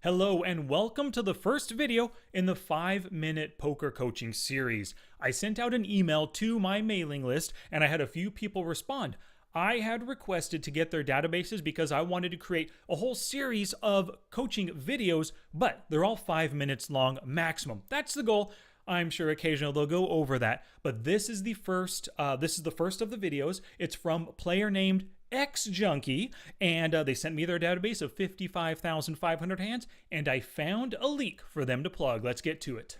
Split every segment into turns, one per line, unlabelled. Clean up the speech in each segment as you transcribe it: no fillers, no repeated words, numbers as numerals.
Hello and welcome to the first video in the 5-minute poker coaching series. I sent out an email to my mailing list and I had a few people respond. I had requested to get their databases because I wanted to create a whole series of coaching videos, but they're all 5 minutes long maximum. That's the goal. I'm sure occasionally they'll go over that, but this is the first of the videos. It's from a player named XJunkie, and they sent me their database of 55,500 hands, and I found a leak for them to plug. Let's get to it.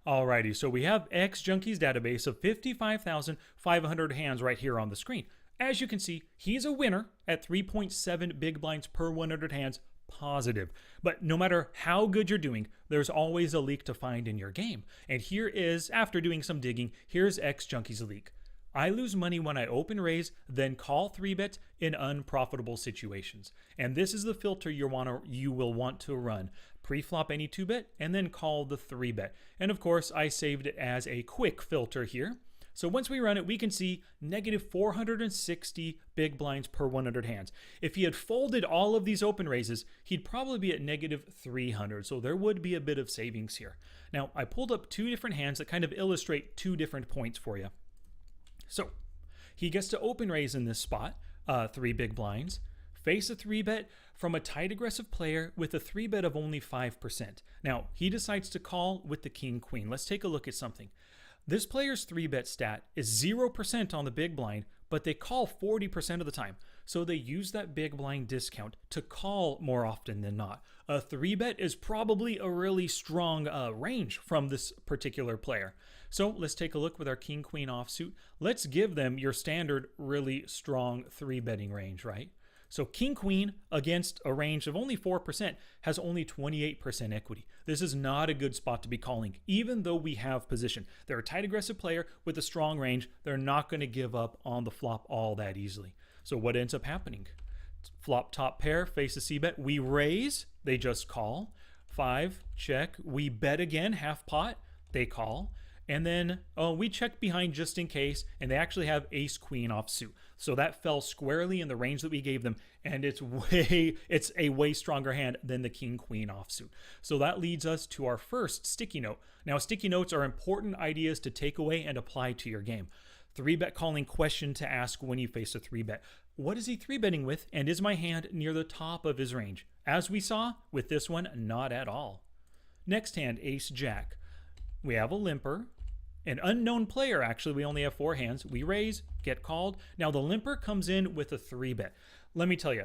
Alrighty, so we have XJunkie's database of 55,500 hands right here on the screen. As you can see, he's a winner at 3.7 big blinds per 100 hands positive. But no matter how good you're doing, there's always a leak to find in your game. And here is, after doing some digging, here's XJunkie's leak. I lose money when I open raise, then call 3-bet in unprofitable situations. And this is the filter you will want to run. Pre-flop any 2-bet and then call the 3-bet. And of course, I saved it as a quick filter here. So once we run it, we can see negative 460 big blinds per 100 hands. If he had folded all of these open raises, he'd probably be at negative 300. So there would be a bit of savings here. Now, I pulled up two different hands that kind of illustrate two different points for you. So he gets to open raise in this spot, 3 big blinds, face a 3-bet from a tight aggressive player with a 3-bet of only 5%. Now, he decides to call with the king-queen. Let's take a look at something. This player's 3-bet stat is 0% on the big blind, but they call 40% of the time. So they use that big blind discount to call more often than not. A 3-bet is probably a really strong range from this particular player. So let's take a look with our king-queen offsuit. Let's give them your standard really strong 3-betting range, right? So king-queen against a range of only 4% has only 28% equity. This is not a good spot to be calling, even though we have position. They're a tight aggressive player with a strong range. They're not going to give up on the flop all that easily. So what ends up happening? Flop top pair, face a c-bet. We raise, they just call. 5, check. We bet again, half pot, they call. And then we check behind just in case, and they actually have ace-queen offsuit. So that fell squarely in the range that we gave them, and it's a way stronger hand than the king-queen offsuit. So that leads us to our first sticky note. Now, sticky notes are important ideas to take away and apply to your game. 3-bet calling question to ask when you face a 3-bet. What is he 3-betting with, and is my hand near the top of his range? As we saw with this one, not at all. Next hand, ace-jack. We have a limper. An unknown player, actually, we only have 4 hands. We raise, get called. Now the limper comes in with a 3-bet. Let me tell you,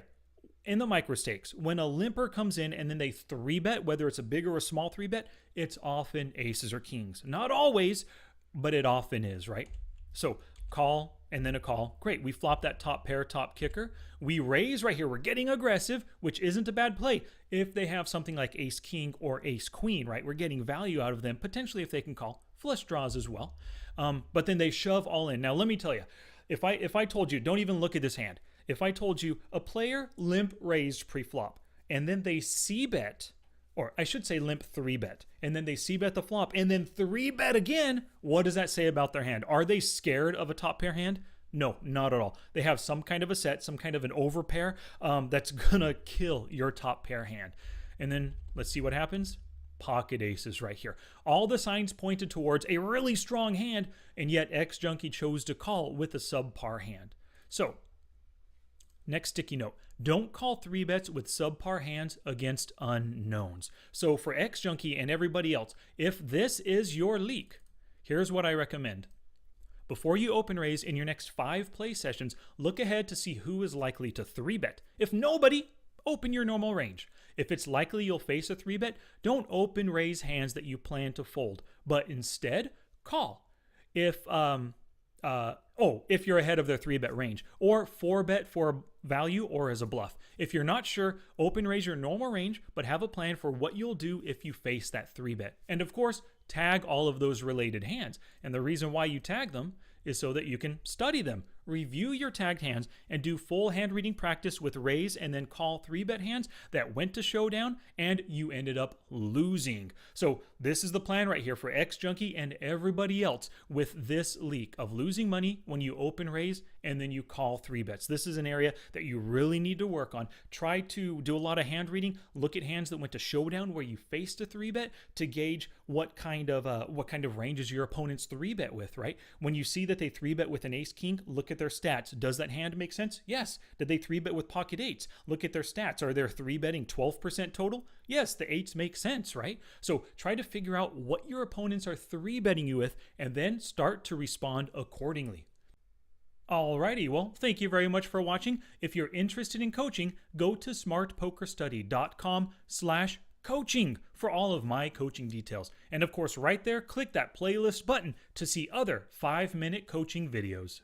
in the micro stakes, when a limper comes in and then they 3-bet, whether it's a big or a small 3-bet, it's often aces or kings. Not always, but it often is, right? So call and then a call. Great, we flop that top pair, top kicker. We raise right here. We're getting aggressive, which isn't a bad play if they have something like ace-king or ace-queen, right? We're getting value out of them, potentially if they can call. Flush draws as well. But then they shove all in. Now, let me tell you, if I told you, don't even look at this hand. If I told you a player limp raised pre-flop and then they c-bet, or I should say limp 3-bet, and then they c-bet the flop and then 3-bet again, what does that say about their hand? Are they scared of a top pair hand? No, not at all. They have some kind of a set, some kind of an overpair that's gonna kill your top pair hand. And then let's see what happens. Pocket aces right here. All the signs pointed towards a really strong hand, and yet XJunkie chose to call with a subpar hand. So, next sticky note. Don't call 3-bets with subpar hands against unknowns. So for XJunkie and everybody else, if this is your leak, here's what I recommend. Before you open raise in your next 5 play sessions, look ahead to see who is likely to 3-bet. If nobody, open your normal range. If it's likely you'll face a 3-bet, don't open raise hands that you plan to fold, but instead call. If you're ahead of their 3-bet range, or 4-bet for value or as a bluff. If you're not sure, open raise your normal range, but have a plan for what you'll do if you face that 3-bet. And of course, tag all of those related hands. And the reason why you tag them is so that you can study them, review your tagged hands, and do full hand reading practice with raise and then call 3-bet hands that went to showdown and you ended up losing. So this is the plan right here for XJunkie and everybody else with this leak of losing money when you open raise and then you call 3-bets. This is an area that you really need to work on. Try to do a lot of hand reading. Look at hands that went to showdown where you faced a 3-bet to gauge what kind of ranges your opponents 3-bet with, right? When you see that they 3-bet with an ace king, look at their stats. Does that hand make sense? Yes. Did they 3-bet with pocket eights? Look at their stats. Are they 3-betting 12% total? Yes, the eights make sense, right? So try to figure out what your opponents are 3-betting you with and then start to respond accordingly. Alrighty, well, thank you very much for watching. If you're interested in coaching, go to smartpokerstudy.com/coaching for all of my coaching details. And of course, right there, click that playlist button to see other 5-minute coaching videos.